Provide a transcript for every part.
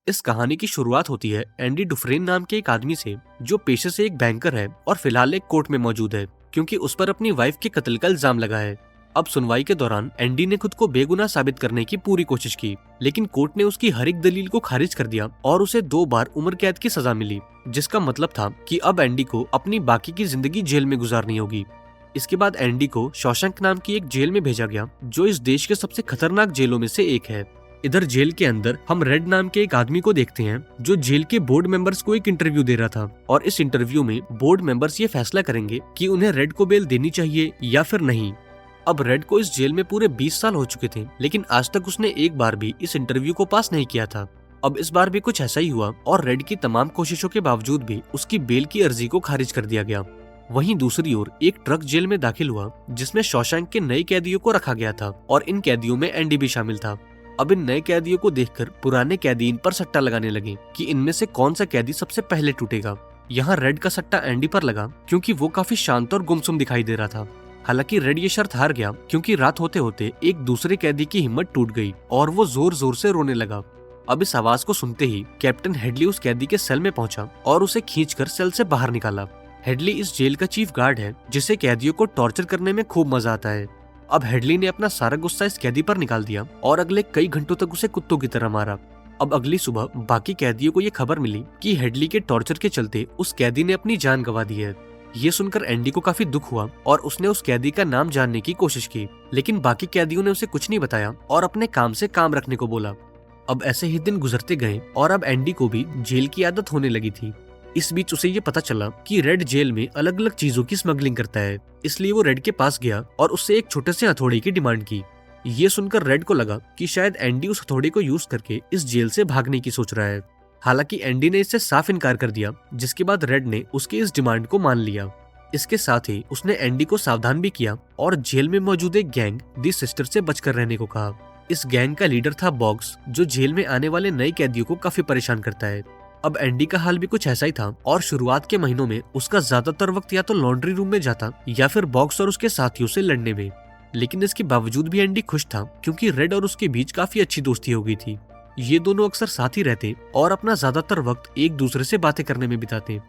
इस कहानी की शुरुआत होती है एंडी डुफ्रेन नाम के एक आदमी से, जो पेशे से एक बैंकर है और फिलहाल एक कोर्ट में मौजूद है क्योंकि उस पर अपनी वाइफ के कत्ल का इल्जाम लगा है। अब सुनवाई के दौरान एंडी ने खुद को बेगुनाह साबित करने की पूरी कोशिश की, लेकिन कोर्ट ने उसकी हर एक दलील को खारिज कर दिया और उसे 2 बार उम्र कैद की सजा मिली, जिसका मतलब था कि अब एंडी को अपनी बाकी की जिंदगी जेल में गुजारनी होगी। इसके बाद एंडी को शॉशैंक नाम की एक जेल में भेजा गया, जो इस देश के सबसे खतरनाक जेलों में से एक है। इधर जेल के अंदर हम रेड नाम के एक आदमी को देखते हैं, जो जेल के बोर्ड मेंबर्स को एक इंटरव्यू दे रहा था और इस इंटरव्यू में बोर्ड मेंबर्स ये फैसला करेंगे कि उन्हें रेड को बेल देनी चाहिए या फिर नहीं। अब रेड को इस जेल में पूरे 20 साल हो चुके थे, लेकिन आज तक उसने एक बार भी इस इंटरव्यू को पास नहीं किया था। अब इस बार भी कुछ ऐसा ही हुआ और रेड की तमाम कोशिशों के बावजूद भी उसकी बेल की अर्जी को खारिज कर दिया गया। वहीं दूसरी ओर एक ट्रक जेल में दाखिल हुआ, जिसमें शॉशैंक के नए कैदियों को रखा गया था और इन कैदियों में एंडी भी शामिल था। अब इन नए कैदियों को देखकर पुराने कैदी इन पर सट्टा लगाने लगे कि इनमें से कौन सा कैदी सबसे पहले टूटेगा। यहाँ रेड का सट्टा एंडी पर लगा क्योंकि वो काफी शांत और गुमसुम दिखाई दे रहा था। हालांकि रेड ये शर्त हार गया क्योंकि रात होते होते एक दूसरे कैदी की हिम्मत टूट गई और वो जोर जोर से रोने लगा। अब इस आवाज को सुनते ही कैप्टन हेडली उस कैदी के सेल में पहुंचा और उसे खींचकर सेल से बाहर निकाला। हेडली इस जेल का चीफ गार्ड है, जिसे कैदियों को टॉर्चर करने में खूब मजा आता है। अब हेडली ने अपना सारा गुस्सा इस कैदी पर निकाल दिया और अगले कई घंटों तक उसे कुत्तों की तरह मारा। अब अगली सुबह बाकी कैदियों को ये खबर मिली कि हेडली के टॉर्चर के चलते उस कैदी ने अपनी जान गंवा दी है। ये सुनकर एंडी को काफी दुख हुआ और उसने उस कैदी का नाम जानने की कोशिश की, लेकिन बाकी कैदियों ने उसे कुछ नहीं बताया और अपने काम से काम रखने को बोला। अब ऐसे ही दिन गुजरते गए और अब एंडी को भी जेल की आदत होने लगी थी। इस बीच उसे ये पता चला कि रेड जेल में अलग अलग चीजों की स्मगलिंग करता है, इसलिए वो रेड के पास गया और उससे एक छोटे से हथौड़े की डिमांड की। ये सुनकर रेड को लगा कि शायद एंडी उस हथौड़े को यूज करके इस जेल से भागने की सोच रहा है। हालांकि एंडी ने इससे साफ इनकार कर दिया, जिसके बाद रेड ने उसकी इस डिमांड को मान लिया। इसके साथ ही उसने एंडी को सावधान भी किया और जेल में मौजूद एक गैंग दी सिस्टर से बचकर रहने को कहा। इस गैंग का लीडर था बॉक्स, जो जेल में आने वाले नए कैदियों को काफी परेशान करता है। अब एंडी का हाल भी कुछ ऐसा ही था और शुरुआत के महीनों में उसका ज्यादातर वक्त या तो लॉन्ड्री रूम में जाता या फिर बॉक्स और उसके साथियों से लड़ने में। लेकिन इसके बावजूद भी एंडी खुश था क्योंकि रेड और उसके बीच काफी अच्छी दोस्ती हो गई थी। ये दोनों अक्सर साथ ही रहते और अपना ज्यादातर वक्त एक दूसरे से बातें करने में बिताते।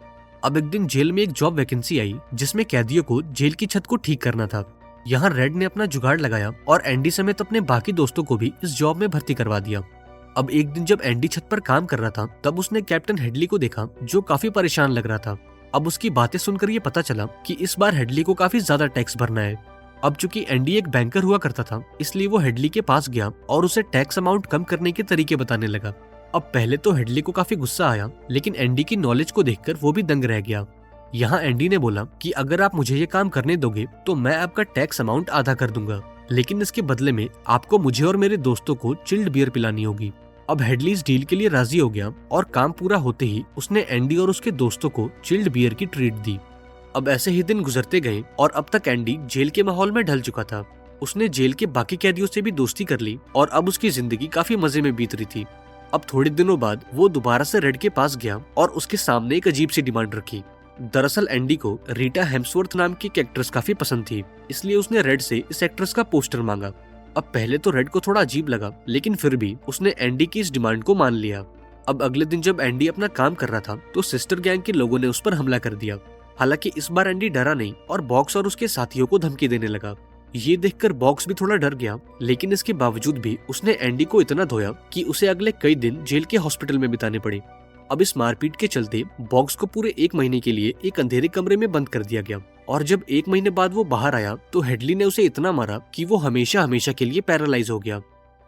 अब एक दिन जेल में एक जॉब वैकेंसी आई, जिसमें कैदियों को जेल की छत को ठीक करना था। यहाँ रेड ने अपना जुगाड़ लगाया और एंडी समेत अपने बाकी दोस्तों को भी इस जॉब में भर्ती करवा दिया। अब एक दिन जब एंडी छत पर काम कर रहा था, तब उसने कैप्टन हेडली को देखा, जो काफी परेशान लग रहा था। अब उसकी बातें सुनकर ये पता चला कि इस बार हेडली को काफी ज्यादा टैक्स भरना है। अब चूंकि एंडी एक बैंकर हुआ करता था, इसलिए वो हेडली के पास गया और उसे टैक्स अमाउंट कम करने के तरीके बताने लगा। अब पहले तो हेडली को काफी गुस्सा आया, लेकिन एंडी की नॉलेज को देखकर वो भी दंग रह गया। यहाँ एंडी ने बोला कि अगर आप मुझे ये काम करने दोगे तो मैं आपका टैक्स अमाउंट आधा कर दूंगा, लेकिन इसके बदले में आपको मुझे और मेरे दोस्तों को चिल्ड बियर पिलानी होगी। अब हेडली इस डील के लिए राजी हो गया और काम पूरा होते ही उसने एंडी और उसके दोस्तों को चिल्ड बियर की ट्रीट दी। अब ऐसे ही दिन गुजरते गए और अब तक एंडी जेल के माहौल में ढल चुका था। उसने जेल के बाकी कैदियों से भी दोस्ती कर ली और अब उसकी जिंदगी काफी मजे में बीत रही थी। अब थोड़े दिनों बाद वो दोबारा से रेड के पास गया और उसके सामने एक अजीब सी डिमांड रखी। दरअसल एंडी को रीटा हेम्सवर्थ नाम की एक एक्ट्रेस काफी पसंद थी, इसलिए उसने रेड से इस एक्ट्रेस का पोस्टर मांगा। अब पहले तो रेड को थोड़ा अजीब लगा, लेकिन फिर भी उसने एंडी की इस डिमांड को मान लिया। अब अगले दिन जब एंडी अपना काम कर रहा था, तो सिस्टर गैंग के लोगों ने उस पर हमला कर दिया। हालांकि इस बार एंडी डरा नहीं और बॉक्स और उसके साथियों को धमकी देने लगा। ये देखकर बॉक्स भी थोड़ा डर गया, लेकिन इसके बावजूद भी उसने एंडी को इतना धोया कि उसे अगले कई दिन जेल के हॉस्पिटल में बिताने पड़े। अब इस मारपीट के चलते बॉक्स को पूरे 1 महीने के लिए एक अंधेरे कमरे में बंद कर दिया गया और जब 1 महीने बाद वो बाहर आया तो हेडली ने उसे इतना मारा कि वो हमेशा हमेशा के लिए पैरालाइज हो गया।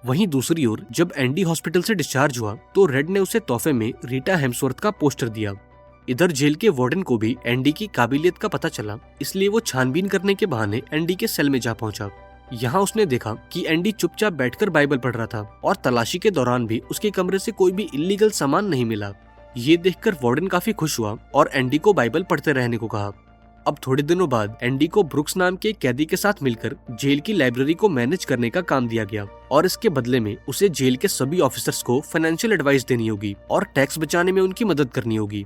वहीं दूसरी ओर जब एंडी हॉस्पिटल से डिस्चार्ज हुआ तो रेड ने उसे तोहफे में रीटा हेम्सवर्थ का पोस्टर दिया। इधर जेल के वार्डन को भी एंडी की काबिलियत का पता चला, इसलिए वो छानबीन करने के बहाने एंडी के सेल में जा पहुंचा। यहाँ उसने देखा कि एंडी चुपचाप बैठकर बाइबल पढ़ रहा था और तलाशी के दौरान भी उसके कमरे से कोई भी इल्लीगल सामान नहीं मिला। ये देखकर वार्डन काफी खुश हुआ और एंडी को बाइबल पढ़ते रहने को कहा। अब थोड़े दिनों बाद एंडी को ब्रुक्स नाम के एक कैदी के साथ मिलकर जेल की लाइब्रेरी को मैनेज करने का काम दिया गया और इसके बदले में उसे जेल के सभी ऑफिसर्स को फाइनेंशियल एडवाइस देनी होगी और टैक्स बचाने में उनकी मदद करनी होगी।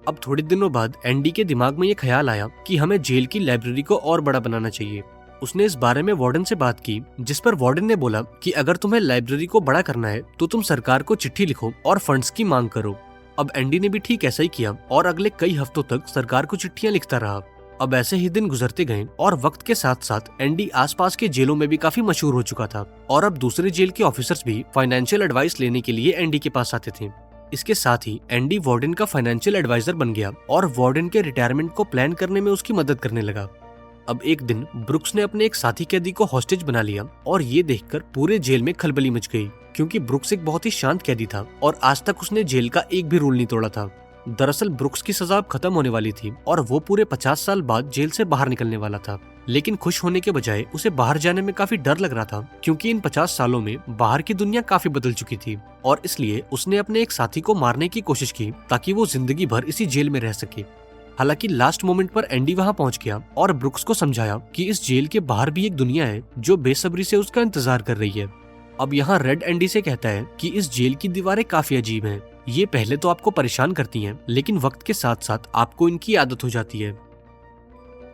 अब थोड़े दिनों बाद एंडी के दिमाग में ये ख्याल आया कि हमें जेल की लाइब्रेरी को और बड़ा बनाना चाहिए। उसने इस बारे में वार्डन से बात की, जिस पर वार्डन ने बोला कि अगर तुम्हें लाइब्रेरी को बड़ा करना है तो तुम सरकार को चिट्ठी लिखो और फंड्स की मांग करो। अब एंडी ने भी ठीक ऐसा ही किया और अगले कई हफ्तों तक सरकार को चिट्ठियां लिखता रहा। अब ऐसे ही दिन गुजरते गए और वक्त के साथ साथ एंडी आसपास के जेलों में भी काफी मशहूर हो चुका था और अब दूसरे जेल के ऑफिसर्स भी फाइनेंशियल एडवाइस लेने के लिए एंडी के पास आते थे। इसके साथ ही एंडी वार्डन का फाइनेंशियल एडवाइजर बन गया और वार्डन के रिटायरमेंट को प्लान करने में उसकी मदद करने लगा। अब एक दिन ब्रुक्स ने अपने एक साथी कैदी को हॉस्टेज बना लिया और ये देखकर पूरे जेल में खलबली मच गई, क्योंकि ब्रुक्स एक बहुत ही शांत कैदी था और आज तक उसने जेल का एक भी रूल नहीं तोड़ा था। दरअसल ब्रुक्स की सजा अब खत्म होने वाली थी और वो पूरे 50 साल बाद जेल से बाहर निकलने वाला था, लेकिन खुश होने के बजाय उसे बाहर जाने में काफी डर लग रहा था, क्योंकि इन 50 सालों में बाहर की दुनिया काफी बदल चुकी थी और इसलिए उसने अपने एक साथी को मारने की कोशिश की ताकि वो जिंदगी भर इसी जेल में रह सके। हालांकि लास्ट मोमेंट पर एंडी वहां पहुंच गया और ब्रुक्स को समझाया कि इस जेल के बाहर भी एक दुनिया है जो बेसब्री से उसका इंतजार कर रही है। अब यहाँ रेड एंडी से कहता है कि इस जेल की दीवारें काफी अजीब हैं। ये पहले तो आपको परेशान करती हैं, लेकिन वक्त के साथ साथ आपको इनकी आदत हो जाती है।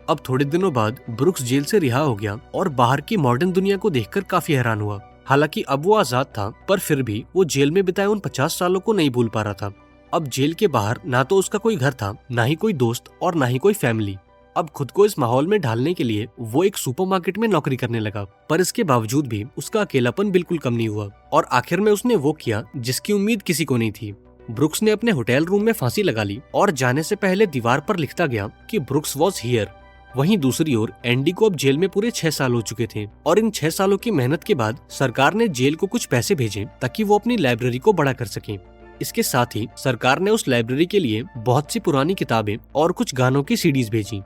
अब थोड़े दिनों बाद ब्रुक्स जेल से रिहा हो गया और बाहर की मॉडर्न दुनिया को देखकर काफी हैरान हुआ। हालांकि अब वो आजाद था, पर फिर भी वो जेल में बिताए उन 50 सालों को नहीं भूल पा रहा था। अब जेल के बाहर ना तो उसका कोई घर था, ना ही कोई दोस्त और ना ही कोई फैमिली। अब खुद को इस माहौल में ढालने के लिए वो एक सुपरमार्केट में नौकरी करने लगा, पर इसके बावजूद भी उसका अकेलापन बिल्कुल कम नहीं हुआ और आखिर में उसने वो किया जिसकी उम्मीद किसी को नहीं थी। ब्रुक्स ने अपने होटल रूम में फांसी लगा ली और जाने से पहले दीवार पर लिखता गया कि ब्रुक्स वॉज हियर। वहीं दूसरी ओर एंडी को अब जेल में पूरे 6 साल हो चुके थे और इन 6 सालों की मेहनत के बाद सरकार ने जेल को कुछ पैसे भेजे ताकि वो अपनी लाइब्रेरी को बड़ा कर सके। इसके साथ ही सरकार ने उस लाइब्रेरी के लिए बहुत सी पुरानी किताबें और कुछ गानों की सीडीज भेजी।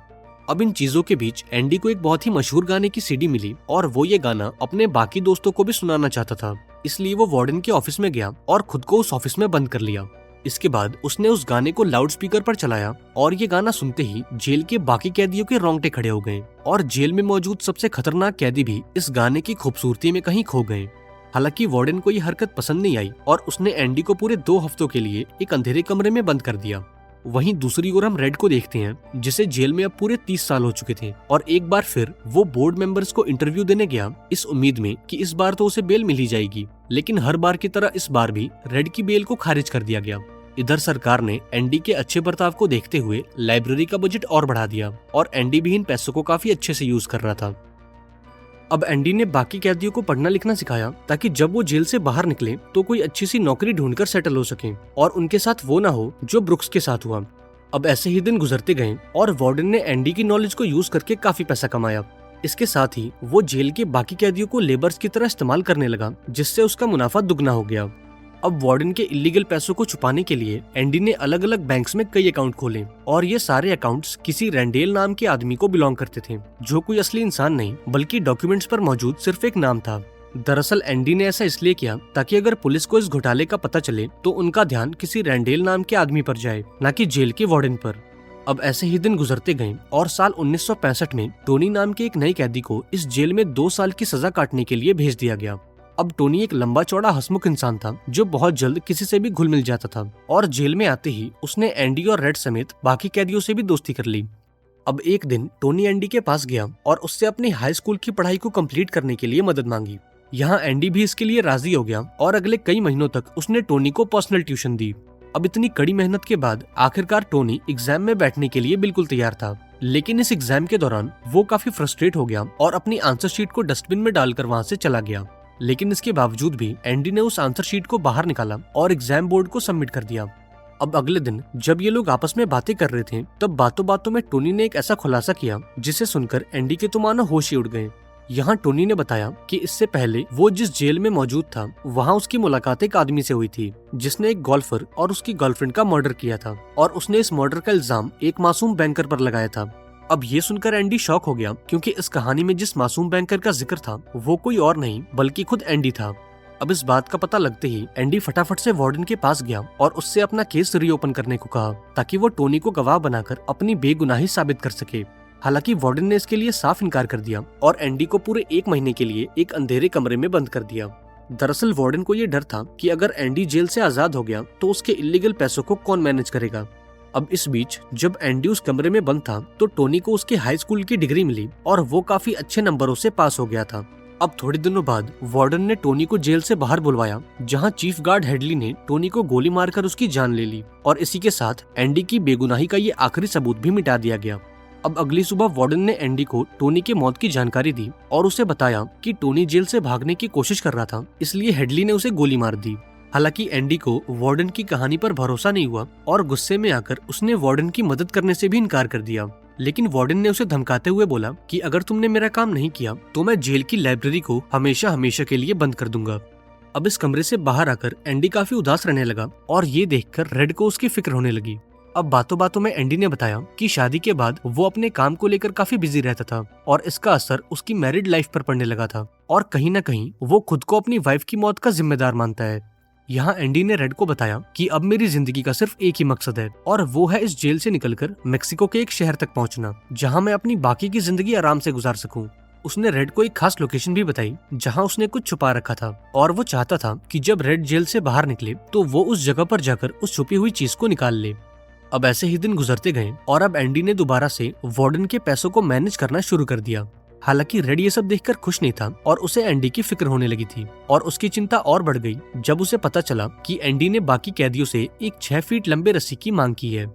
अब इन चीजों के बीच एंडी को एक बहुत ही मशहूर गाने की सीडी मिली और वो ये गाना अपने बाकी दोस्तों को भी सुनाना चाहता था, इसलिए वो वार्डन के ऑफिस में गया और खुद को उस ऑफिस में बंद कर लिया। इसके बाद उसने उस गाने को लाउड स्पीकर पर चलाया और ये गाना सुनते ही जेल के बाकी कैदियों के रोंगटे खड़े हो गए और जेल में मौजूद सबसे खतरनाक कैदी भी इस गाने की खूबसूरती में कहीं खो गए। हालांकि वार्डन को ये हरकत पसंद नहीं आई और उसने एंडी को पूरे 2 हफ्तों के लिए एक अंधेरे कमरे में बंद कर दिया। वहीं दूसरी ओर हम रेड को देखते हैं, जिसे जेल में अब पूरे 30 साल हो चुके थे और एक बार फिर वो बोर्ड मेंबर्स को इंटरव्यू देने गया, इस उम्मीद में कि इस बार तो उसे बेल मिल ही जाएगी। लेकिन हर बार की तरह इस बार भी रेड की बेल को खारिज कर दिया गया। इधर सरकार ने एंडी के अच्छे बर्ताव को देखते हुए लाइब्रेरी का बजट और बढ़ा दिया और एंडी भी इन पैसों को काफी अच्छे से यूज कर रहा था। अब एंडी ने बाकी कैदियों को पढ़ना लिखना सिखाया ताकि जब वो जेल से बाहर निकले तो कोई अच्छी सी नौकरी ढूंढकर सेटल हो सके और उनके साथ वो ना हो जो ब्रुक्स के साथ हुआ। अब ऐसे ही दिन गुजरते गए और वार्डन ने एंडी की नॉलेज को यूज करके काफी पैसा कमाया। इसके साथ ही वो जेल के बाकी कैदियों को लेबर्स की तरह इस्तेमाल करने लगा, जिससे उसका मुनाफा दुगना हो गया। अब वार्डन के इलीगल पैसों को छुपाने के लिए एंडी ने अलग अलग बैंक्स में कई अकाउंट खोले और ये सारे अकाउंट्स किसी रैंडेल नाम के आदमी को बिलोंग करते थे, जो कोई असली इंसान नहीं बल्कि डॉक्यूमेंट्स पर मौजूद सिर्फ एक नाम था। दरअसल एंडी ने ऐसा इसलिए किया ताकि अगर पुलिस को इस घोटाले का पता चले तो उनका ध्यान किसी रैंडेल नाम के आदमी पर जाए, न कि जेल के वार्डन पर। अब ऐसे ही दिन गुजरते गए और साल 1965 में टोनी नाम के एक नए कैदी को इस जेल में 2 साल की सजा काटने के लिए भेज दिया गया। अब टोनी एक लंबा चौड़ा हंसमुख इंसान था जो बहुत जल्द किसी से भी घुल मिल जाता था और जेल में आते ही उसने एंडी और रेड समेत बाकी कैदियों से भी दोस्ती कर ली। अब एक दिन टोनी एंडी के पास गया और उससे अपनी हाई स्कूल की पढ़ाई को कंप्लीट करने के लिए मदद मांगी। यहाँ एंडी भी इसके लिए राजी हो गया और अगले कई महीनों तक उसने टोनी को पर्सनल ट्यूशन दी। अब इतनी कड़ी मेहनत के बाद आखिरकार टोनी एग्जाम में बैठने के लिए बिल्कुल तैयार था, लेकिन इस एग्जाम के दौरान वो काफी फ्रस्ट्रेट हो गया और अपनी आंसर शीट को डस्टबिन में डालकर वहाँ से चला गया। लेकिन इसके बावजूद भी एंडी ने उस आंसर शीट को बाहर निकाला और एग्जाम बोर्ड को सबमिट कर दिया। अब अगले दिन जब ये लोग आपस में बातें कर रहे थे तब बातों बातों में टोनी ने एक ऐसा खुलासा किया जिसे सुनकर एंडी के तो मानो होश ही उड़ गए। यहाँ टोनी ने बताया कि इससे पहले वो जिस जेल में मौजूद था वहाँ उसकी मुलाकात एक आदमी से हुई थी जिसने एक गोल्फर और उसकी गर्लफ्रेंड का मर्डर किया था और उसने इस मर्डर का इल्जाम एक मासूम बैंकर पर लगाया था। अब ये सुनकर एंडी शॉक हो गया क्योंकि इस कहानी में जिस मासूम बैंकर का जिक्र था वो कोई और नहीं बल्कि खुद एंडी था। अब इस बात का पता लगते ही एंडी फटाफट से वार्डन के पास गया और उससे अपना केस रीओपन करने को कहा ताकि वो टोनी को गवाह बनाकर अपनी बेगुनाही साबित कर सके। हालांकि वार्डन ने इसके लिए साफ इनकार कर दिया और एंडी को पूरे 1 महीने के लिए एक अंधेरे कमरे में बंद कर दिया। दरअसल वार्डन को ये डर था कि अगर एंडी जेल से आजाद हो गया तो उसके इलीगल पैसों को कौन मैनेज करेगा। अब इस बीच जब एंडी उस कमरे में बंद था तो टोनी को उसके हाई स्कूल की डिग्री मिली और वो काफी अच्छे नंबरों से पास हो गया था। अब थोड़े दिनों बाद वार्डन ने टोनी को जेल से बाहर बुलवाया, जहां चीफ गार्ड हेडली ने टोनी को गोली मारकर उसकी जान ले ली और इसी के साथ एंडी की बेगुनाही का ये आखिरी सबूत भी मिटा दिया गया। अब अगली सुबह वार्डन ने एंडी को टोनी के मौत की जानकारी दी और उसे बताया कि टोनी जेल से भागने की कोशिश कर रहा था, इसलिए हेडली ने उसे गोली मार दी। हालांकि एंडी को वार्डन की कहानी पर भरोसा नहीं हुआ और गुस्से में आकर उसने वार्डन की मदद करने से भी इनकार कर दिया। लेकिन वार्डन ने उसे धमकाते हुए बोला कि अगर तुमने मेरा काम नहीं किया तो मैं जेल की लाइब्रेरी को हमेशा हमेशा के लिए बंद कर दूंगा। अब इस कमरे से बाहर आकर एंडी काफी उदास रहने लगा और ये देखकर रेड को उसकी फिक्र होने लगी। अब बातों बातों में एंडी ने बताया कि शादी के बाद वो अपने काम को लेकर काफी बिजी रहता था और इसका असर उसकी मैरिड लाइफ पर पड़ने लगा था और कहीं न कहीं वो खुद को अपनी वाइफ की मौत का जिम्मेदार मानता है। यहाँ एंडी ने रेड को बताया कि अब मेरी जिंदगी का सिर्फ एक ही मकसद है और वो है इस जेल से निकलकर मेक्सिको के एक शहर तक पहुंचना, जहां मैं अपनी बाकी की जिंदगी आराम से गुजार सकूं। उसने रेड को एक खास लोकेशन भी बताई जहां उसने कुछ छुपा रखा था और वो चाहता था कि जब रेड जेल से बाहर निकले तो वो उस जगह पर जाकर उस छुपी हुई चीज को निकाल ले। अब ऐसे ही दिन गुजरते गए और अब एंडी ने दोबारा से वार्डन के पैसों को मैनेज करना शुरू कर दिया। हालांकि रेड ये सब देखकर खुश नहीं था और उसे एंडी की फिक्र होने लगी थी और उसकी चिंता और बढ़ गई जब उसे पता चला कि एंडी ने बाकी कैदियों से एक 6 फीट लंबे रस्सी की मांग की है।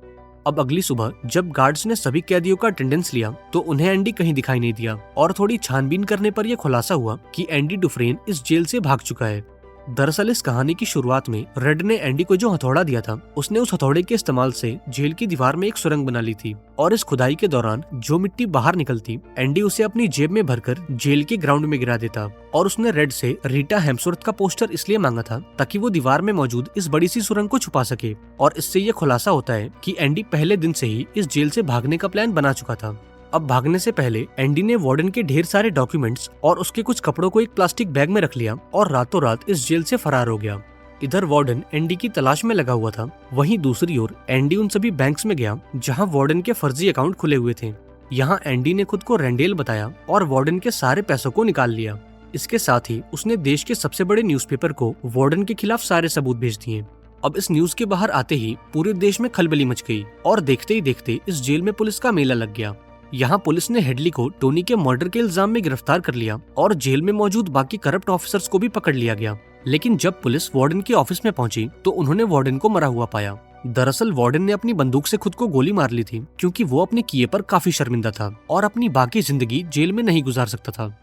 अब अगली सुबह जब गार्ड्स ने सभी कैदियों का अटेंडेंस लिया तो उन्हें एंडी कहीं दिखाई नहीं दिया और थोड़ी छानबीन करने पर यह खुलासा हुआ कि एंडी डुफ्रेन इस जेल से भाग चुका है। दरअसल इस कहानी की शुरुआत में रेड ने एंडी को जो हथौड़ा दिया था उसने उस हथौड़े के इस्तेमाल से जेल की दीवार में एक सुरंग बना ली थी और इस खुदाई के दौरान जो मिट्टी बाहर निकलती एंडी उसे अपनी जेब में भरकर जेल के ग्राउंड में गिरा देता और उसने रेड से रीटा हेम्सवर्थ का पोस्टर इसलिए मांगा था ताकि वो दीवार में मौजूद इस बड़ी सी सुरंग को छुपा सके और इससे ये खुलासा होता है कि एंडी पहले दिन से ही इस जेल से भागने का प्लान बना चुका था। अब भागने से पहले एंडी ने वार्डन के ढेर सारे डॉक्यूमेंट्स और उसके कुछ कपड़ों को एक प्लास्टिक बैग में रख लिया और रातों रात इस जेल से फरार हो गया। इधर वार्डन एंडी की तलाश में लगा हुआ था, वहीं दूसरी ओर एंडी उन सभी बैंक्स में गया जहां वार्डन के फर्जी अकाउंट खुले हुए थे। यहाँ एंडी ने खुद को रेंडेल बताया और वार्डन के सारे पैसों को निकाल लिया। इसके साथ ही उसने देश के सबसे बड़े न्यूज़पेपर को वार्डन के खिलाफ सारे सबूत भेज दिए। अब इस न्यूज के बाहर आते ही पूरे देश में खलबली मच गई और देखते ही देखते इस जेल में पुलिस का मेला लग गया। यहाँ पुलिस ने हेडली को टोनी के मर्डर के इल्जाम में गिरफ्तार कर लिया और जेल में मौजूद बाकी करप्ट ऑफिसर्स को भी पकड़ लिया गया। लेकिन जब पुलिस वार्डन के ऑफिस में पहुंची तो उन्होंने वार्डन को मरा हुआ पाया। दरअसल वार्डन ने अपनी बंदूक से खुद को गोली मार ली थी क्योंकि वो अपने किए पर काफी शर्मिंदा था और अपनी बाकी जिंदगी जेल में नहीं गुजार सकता था।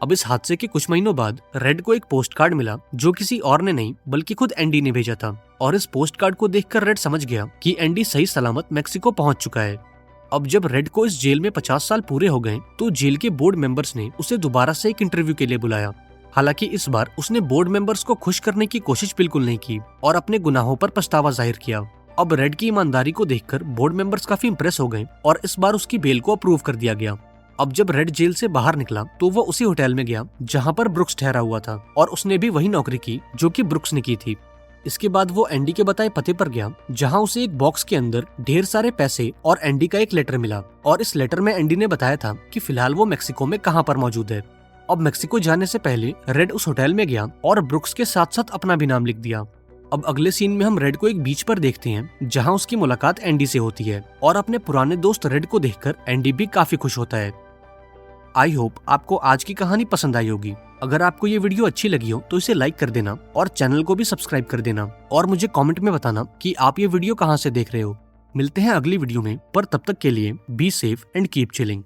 अब इस हादसे के कुछ महीनों बाद रेड को एक पोस्ट कार्ड मिला जो किसी और ने नहीं बल्कि खुद एंडी ने भेजा था और इस पोस्ट कार्ड को देखकर रेड समझ गया कि एंडी सही सलामत मेक्सिको पहुंच चुका है। अब जब रेड को इस जेल में 50 साल पूरे हो गए तो जेल के बोर्ड मेंबर्स ने उसे दोबारा से एक इंटरव्यू के लिए बुलाया। हालांकि इस बार उसने बोर्ड मेंबर्स को खुश करने की कोशिश बिल्कुल नहीं की और अपने गुनाहों पर पछतावा जाहिर किया। अब रेड की ईमानदारी को देखकर बोर्ड मेंबर्स काफी इंप्रेस हो गए और इस बार उसकी बेल को अप्रूव कर दिया गया। अब जब रेड जेल से बाहर निकला तो वो उसी होटल में गया जहां पर ब्रुक्स ठहरा हुआ था और उसने भी वही नौकरी की जो कि ब्रुक्स ने की थी। इसके बाद वो एंडी के बताए पते पर गया जहां उसे एक बॉक्स के अंदर ढेर सारे पैसे और एंडी का एक लेटर मिला और इस लेटर में एंडी ने बताया था कि फिलहाल वो मेक्सिको में कहां पर मौजूद है। अब मेक्सिको जाने से पहले रेड उस होटल में गया और ब्रुक्स के साथ साथ अपना भी नाम लिख दिया। अब अगले सीन में हम रेड को एक बीच पर देखते हैं जहां उसकी मुलाकात एंडी से होती है और अपने पुराने दोस्त रेड को देखकर एंडी भी काफी खुश होता है। आई होप आपको आज की कहानी पसंद आई होगी। अगर आपको ये वीडियो अच्छी लगी हो तो इसे लाइक कर देना और चैनल को भी सब्सक्राइब कर देना और मुझे कमेंट में बताना कि आप ये वीडियो कहाँ से देख रहे हो। मिलते हैं अगली वीडियो में, पर तब तक के लिए be safe and keep chilling.